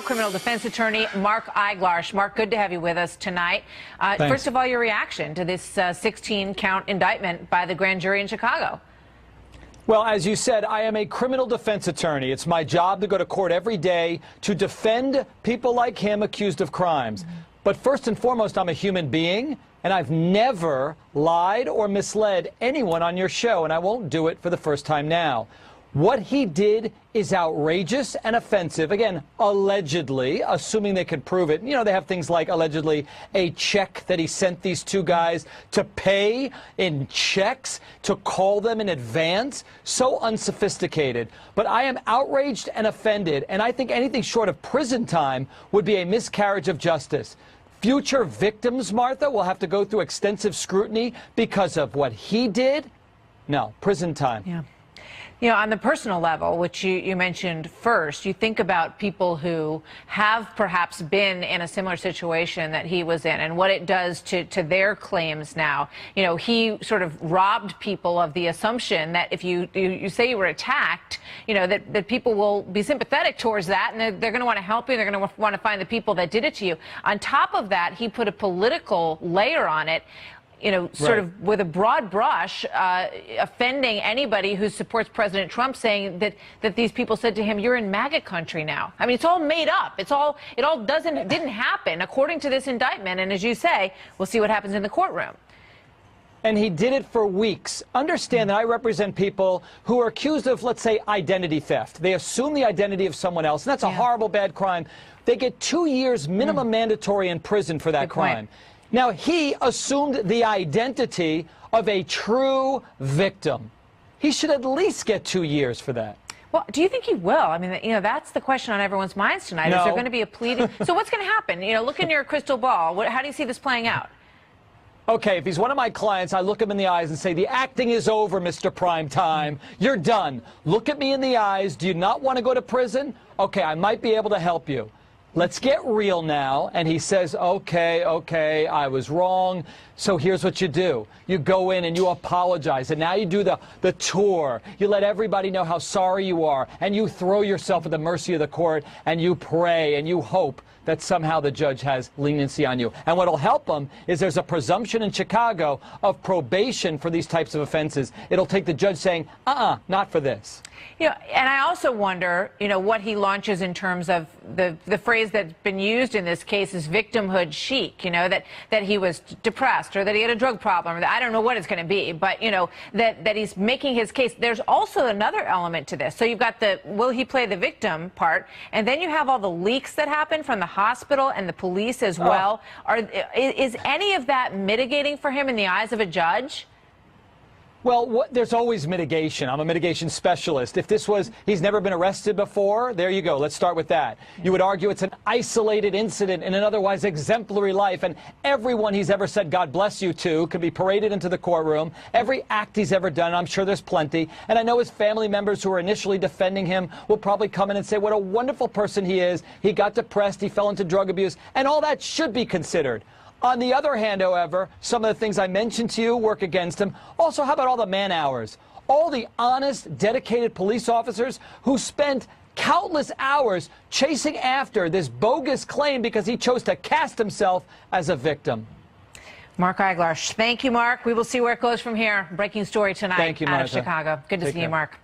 Criminal defense attorney Mark Eiglarsh. Mark, good to have you with us tonight. First of all, your reaction to this 16-count indictment by the grand jury in Chicago. Well, as you said, I am a criminal defense attorney. It's my job to go to court every day to defend people like him accused of crimes. But first and foremost, I'm a human being, and I've never lied or misled anyone on your show, and I won't do it for the first time now. What he did is outrageous and offensive. Again, allegedly, assuming they can prove it. You know, they have things like, allegedly, a check that he sent these two guys to pay in checks, to call them in advance. So unsophisticated. But I am outraged and offended, and I think anything short of prison time would be a miscarriage of justice. Future victims, Martha, will have to go through extensive scrutiny because of what he did. No, prison time. Yeah. You know, on the personal level, which you mentioned first, you think about people who have perhaps been in a similar situation that he was in and what it does to their claims now. You know, he sort of robbed people of the assumption that if you say you were attacked, you know, that people will be sympathetic towards that and they're going to want to help you. They're going to want to find the people that did it to you. On top of that, he put a political layer on it. You know, sort of with a broad brush, offending anybody who supports President Trump, saying that these people said to him, "You're in MAGA country now." I mean, it's all made up. It all didn't happen according to this indictment. And as you say, we'll see what happens in the courtroom. And he did it for weeks. Understand that I represent people who are accused of, let's say, identity theft. They assume the identity of someone else, and that's a horrible, bad crime. They get 2 years minimum mandatory in prison for that crime. Now, he assumed the identity of a true victim. He should at least get 2 years for that. Well, do you think he will? I mean, you know, that's the question on everyone's minds tonight. No. Is there going to be a plea? So what's going to happen? You know, look in your crystal ball. How do you see this playing out? Okay, if he's one of my clients, I look him in the eyes and say, the acting is over, Mr. Primetime. You're done. Look at me in the eyes. Do you not want to go to prison? Okay, I might be able to help you. Let's get real now. And he says, okay, I was wrong. So here's what you do. You go in and you apologize. And now you do the tour. You let everybody know how sorry you are. And you throw yourself at the mercy of the court. And you pray and you hope that somehow the judge has leniency on you. And what will help them is there's a presumption in Chicago of probation for these types of offenses. It'll take the judge saying, not for this. You know, and I also wonder, you know, what he launches in terms of the phrase that's been used in this case is victimhood chic, you know, that he was depressed or that he had a drug problem. Or that, I don't know what it's going to be, but, you know, that he's making his case. There's also another element to this. So you've got the will he play the victim part, and then you have all the leaks that happen from the hospital and the police as well. Is any of that mitigating for him in the eyes of a judge? Well, there's always mitigation. I'm a mitigation specialist. If this was, he's never been arrested before, there you go. Let's start with that. You would argue it's an isolated incident in an otherwise exemplary life, and everyone he's ever said God bless you to could be paraded into the courtroom. Every act he's ever done, I'm sure there's plenty. And I know his family members who are initially defending him will probably come in and say what a wonderful person he is. He got depressed, he fell into drug abuse, and all that should be considered. On the other hand, however, some of the things I mentioned to you work against him. Also, how about all the man hours? All the honest, dedicated police officers who spent countless hours chasing after this bogus claim because he chose to cast himself as a victim. Mark Eiglarsh. Thank you, Mark. We will see where it goes from here. Breaking story tonight. Thank you, out of Martha. Chicago. Good to see you, Mark.